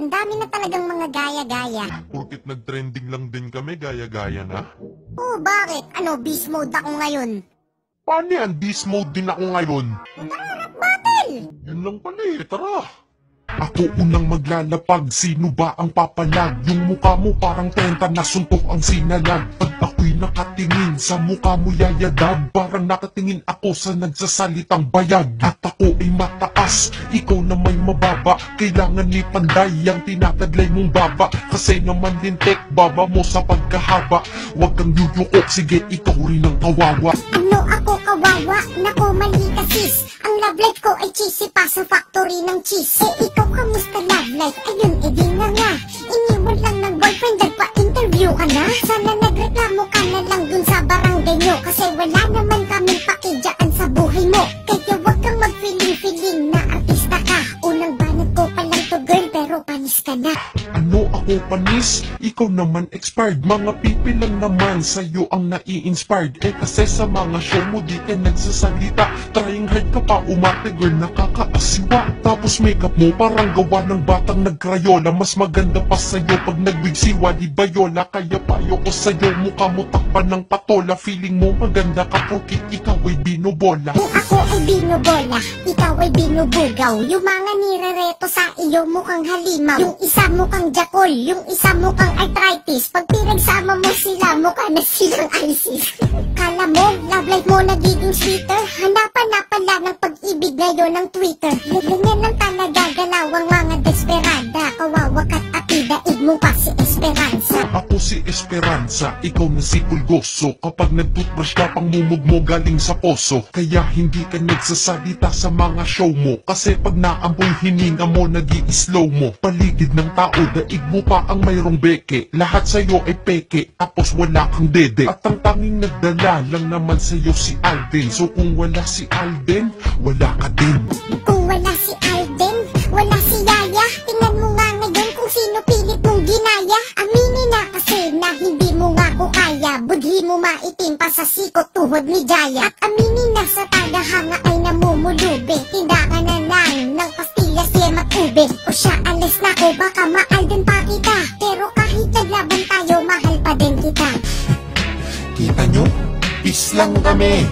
Ang dami na talagang mga gaya-gaya. Porkit nag-trending lang din kami, gaya-gaya na. Oh, bakit? Ano, beast mode ako ngayon? Paano yan? Beast mode din ako ngayon. Tara, rap battle! Yun lang pala eh, tara. Ako unang maglalapag, sino ba ang papalag? Yung mukha mo parang tenta na suntok ang sinalag. Pag ako'y nakatingin, sa mukha mo yayadag. Parang nakatingin ako sa nagsasalitang bayag. At ako ay mataas, ikaw na may mababa. Kailangan ni Panday ang tinatadlay mong baba. Kasi naman lintek, baba mo sa pagkahaba. Huwag kang yuyukok, sige ikaw rin ang kawawa. Ano ako kawawa? Naku, mali ka sis. Ang love life ko ay cheesy pa sa factory ng cheese. Eh ikaw kamusta love life? Ayun, edi nga. Iniwan lang ng boyfriend, nagpa-interview ka na? Sana nagreklamo ka na lang dun sa barangay nyo. Kasi wala naman kaming pakidyan sa buhay mo. Kaya wag kang mag-feeling-feeling na artista ka. Unang banat ko pa lang to girl, pero panis ka na. Ano ako panis? Ikaw naman expired. Mga pipi lang naman sa'yo ang nai-inspired. Eh kasi sa mga show mo di ka nagsasalita. Trying hard ka pa umate girl, nakakaasiwa. Tapos makeup mo parang gawa ng batang nagkrayola. Mas maganda pa sa'yo pag nagwigsiwa di bayola. Kaya payo ko sa'yo, mukha mo takpan ng patola. Feeling mo maganda ka porkit ikaw ay binobola. Kung ako ay binobola, ikaw ay binubugaw. Yung mga nirereto sa iyo mukhang halimaw. Yung isa mukhang jakol, yung isa mukhang arthritis. Pag pinagsama mo sila, mukha na silang ISIS. Kala mo, love life mo nagiging sweeter. Hanapan na pala ng pag-ibig ngayon ng Twitter. Ganyan lang talaga galawang mga desperada. Kawawa ka't daig mo pa si Esperanza. Ako si Esperanza, ikaw na si Pulgoso. Kapag nag-toothbrush ka pang mumog mo galing sa poso. Kaya hindi ka nagsasalita sa mga show mo. Kasi pag naamoy hininga mo nag-i-slow mo. Paligid ng tao, daig mo pa ang mayroong beke. Lahat sa'yo ay peke, tapos wala kang dede. At ang tanging nagdala lang naman sa'yo si Alden. So kung wala si Alden, wala ka din. Kung wala si Alden, wala si Yaya. Tingnan mo nga ngayon kung sino pilit mong ginaya. Aminin na kasi na hindi mo nga ko kaya. Budhi mo maitim pa sa sikot tuhod ni Jaya. At aminin na sa tagahanga ay namumulubi. Tinda ka na lang ng pastillas yem at ube. O siya alis na ko, baka ma-Alden pa kita. Pero kahit naglaban tayo, mahal pa din kita. Kita nyo? Peace lang kami.